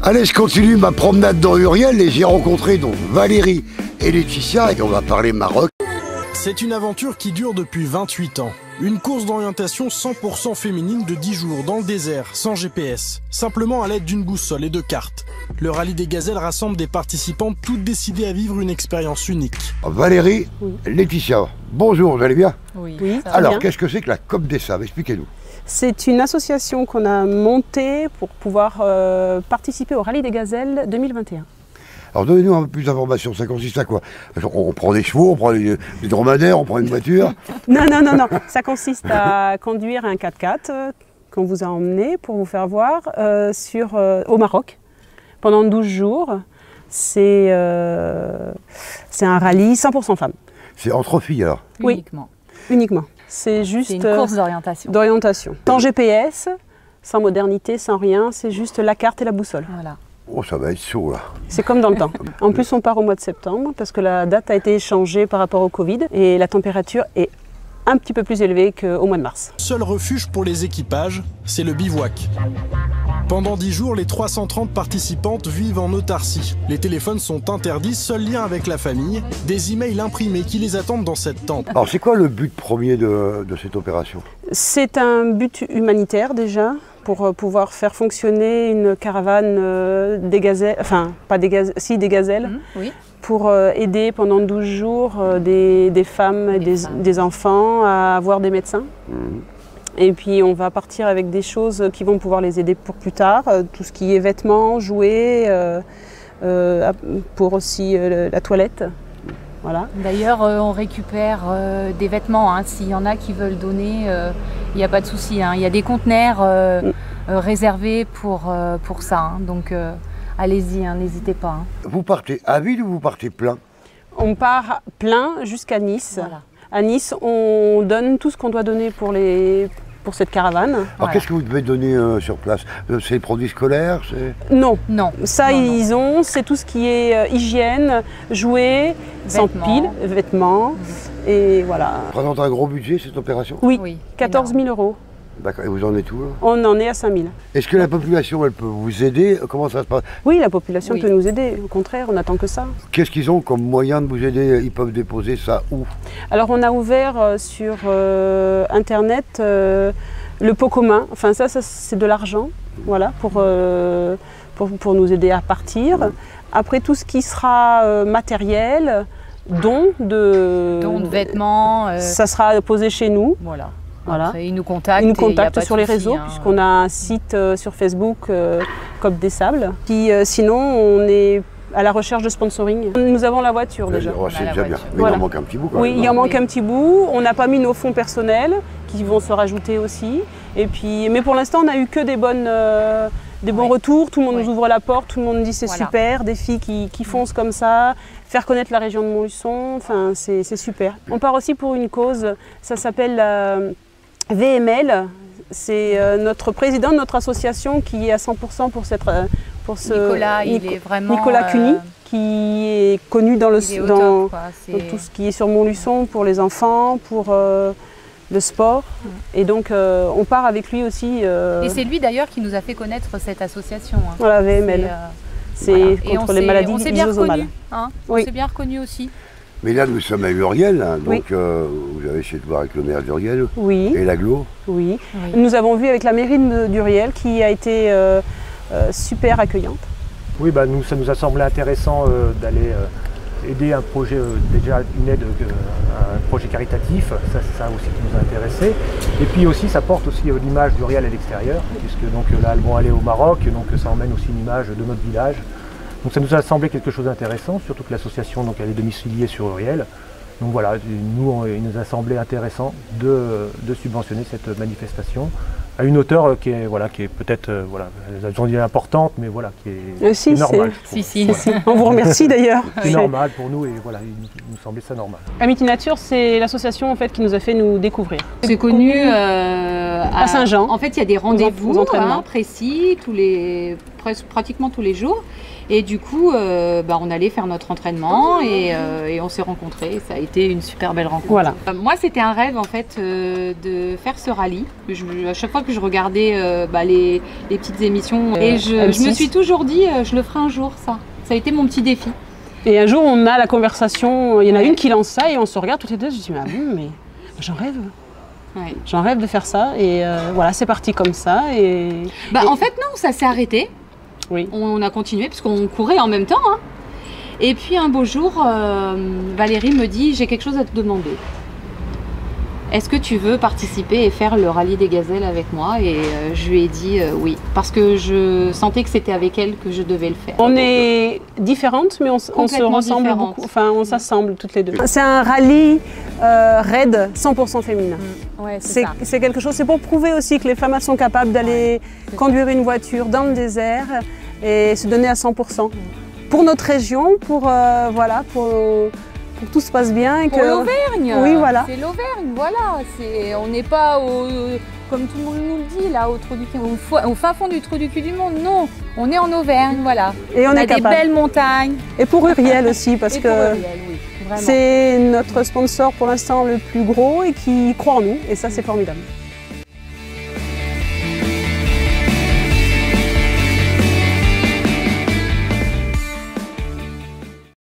Allez, je continue ma promenade dans Uriel et j'ai rencontré donc Valérie et Laetitia et on va parler Maroc. C'est une aventure qui dure depuis 28 ans. Une course d'orientation 100% féminine de 10 jours dans le désert, sans GPS, simplement à l'aide d'une boussole et de cartes. Le rallye des gazelles rassemble des participantes toutes décidées à vivre une expérience unique. Valérie, Laetitia, bonjour, vous allez bien? Oui. Alors, qu'est-ce que c'est que la COP des Sables? Expliquez-nous. C'est une association qu'on a montée pour pouvoir participer au rallye des gazelles 2021. Alors donnez-nous un peu plus d'informations, ça consiste à quoi? On prend des chevaux, on prend des dromadaires, on prend une voiture? Non, ça consiste à conduire un 4x4 qu'on vous a emmené pour vous faire voir au Maroc pendant 12 jours. C'est un rallye 100% femmes. C'est entre filles alors? Oui, uniquement. C'est juste une course d'orientation. Sans GPS, sans modernité, sans rien, c'est juste la carte et la boussole. Voilà. Oh, ça va être chaud là. C'est comme dans le temps. En plus, on part au mois de septembre parce que la date a été changée par rapport au Covid et la température est un petit peu plus élevée qu'au mois de mars. Seul refuge pour les équipages, c'est le bivouac. Pendant 10 jours, les 330 participantes vivent en autarcie. Les téléphones sont interdits, seul lien avec la famille, des emails imprimés qui les attendent dans cette tente. Alors c'est quoi le but premier de cette opération? C'est un but humanitaire déjà, pour pouvoir faire fonctionner une caravane des gazelles, enfin pas des gazelles, si des gazelles, oui. Pour aider pendant 12 jours des femmes et des enfants à avoir des médecins. Et puis on va partir avec des choses qui vont pouvoir les aider pour plus tard, tout ce qui est vêtements, jouets, pour aussi la toilette. Voilà. D'ailleurs, on récupère des vêtements, hein. S'il y en a qui veulent donner, il n'y a pas de souci, hein. Il y a des conteneurs réservés pour ça, hein. Donc allez-y, hein, n'hésitez pas. Hein. Vous partez à vide ou vous partez plein? On part plein jusqu'à Nice. Voilà. À Nice, on donne tout ce qu'on doit donner pour cette caravane. Alors Voilà. qu'est-ce que vous devez donner sur place? C'est les produits scolaires? Non. Ça, ils ont, c'est tout ce qui est hygiène, jouets, sans pile, vêtements. Et voilà. Ça représente un gros budget cette opération? Oui, 14 000 €. D'accord, et vous en êtes où là? On en est à 5 000. Est-ce que la population, elle peut vous aider? Comment ça se passe? Oui, la population peut nous aider. Au contraire, on n'attend que ça. Qu'est-ce qu'ils ont comme moyen de vous aider? Ils peuvent déposer ça où? Alors, on a ouvert sur Internet le pot commun. Enfin, ça c'est de l'argent, voilà, pour nous aider à partir. Après, tout ce qui sera matériel, dons de vêtements, ça sera posé chez nous. Voilà. Voilà. Après, ils nous contactent. Ils nous contactent sur les réseaux, hein. puisqu'on a un site sur Facebook, COP des Sables. Puis sinon, on est à la recherche de sponsoring. Nous avons la voiture déjà. Oh, c'est déjà bien. Mais voilà. il en manque un petit bout quand Oui, même. il en manque un petit bout. On n'a pas mis nos fonds personnels qui vont se rajouter aussi. Et puis, mais pour l'instant, on n'a eu que des bons retours. Tout le monde nous ouvre la porte, tout le monde dit c'est super. Des filles qui foncent comme ça. Faire connaître la région de Montluçon, enfin, c'est super. On part aussi pour une cause, ça s'appelle VML. C'est notre président de notre association qui est à 100% pour ce Nicolas, il est vraiment Nicolas Cuny, qui est connu dans tout ce qui est sur Montluçon pour les enfants, pour le sport. Et donc on part avec lui aussi. Et c'est lui d'ailleurs qui nous a fait connaître cette association. Hein. Voilà, VML. C'est contre les maladies lysosomales. Hein. On s'est bien reconnu aussi. Mais là, nous sommes à Uriel, hein, donc vous avez essayé de voir avec le maire d'Uriel et l'agglo. Oui. Nous avons vu avec la mairie d'Uriel qui a été super accueillante. Oui, bah, ça nous a semblé intéressant d'aller aider un projet, déjà une aide à un projet caritatif, ça c'est ça aussi qui nous a intéressé. Et puis aussi ça porte aussi l'image d'Uriel à l'extérieur, puisque donc là elles vont aller au Maroc, donc ça emmène aussi une image de notre village. Donc ça nous a semblé quelque chose d'intéressant, surtout que l'association donc elle est domiciliée sur Uriel. Donc voilà, nous il nous a semblé intéressant de subventionner cette manifestation à une hauteur qui est peut-être elle est importante, mais voilà, qui est normale. Si. On vous remercie d'ailleurs. C'est normal pour nous et voilà, il nous semblait ça normal. Amity Nature, c'est l'association en fait qui nous a fait nous découvrir. C'est connu à Saint-Jean. En fait, il y a des rendez-vous précis pratiquement tous les jours. Et du coup, on allait faire notre entraînement et on s'est rencontrés. Ça a été une super belle rencontre. Voilà. Moi, c'était un rêve en fait de faire ce rallye. À chaque fois que je regardais les petites émissions, et je me suis toujours dit, je le ferai un jour, ça. Ça a été mon petit défi. Et un jour, on a la conversation, il y en a une qui lance ça et on se regarde toutes les deux. Je dis, mais j'en rêve. Ouais. J'en rêve de faire ça et voilà, c'est parti comme ça. En fait, non, ça s'est arrêté. Oui. On a continué parce qu'on courait en même temps. Hein. Et puis un beau jour, Valérie me dit, j'ai quelque chose à te demander. Est-ce que tu veux participer et faire le rallye des gazelles avec moi? Et je lui ai dit oui, parce que je sentais que c'était avec elle que je devais le faire. On est différentes, mais on se ressemble beaucoup. Enfin, on s'assemble toutes les deux. C'est un rallye raid 100% féminin. Ouais, c'est quelque chose, c'est pour prouver aussi que les femmes elles sont capables d'aller conduire une voiture dans le désert et se donner à 100%. Pour notre région, pour que tout se passe bien. Et pour l'Auvergne. Oui, voilà. C'est l'Auvergne, voilà. On n'est pas, comme tout le monde nous le dit, là, au fin fond du trou du cul du monde. Non, on est en Auvergne, voilà. Et on a des belles montagnes. Et pour Uriel aussi, parce que c'est notre sponsor pour l'instant le plus gros et qui croit en nous. Et ça, c'est formidable.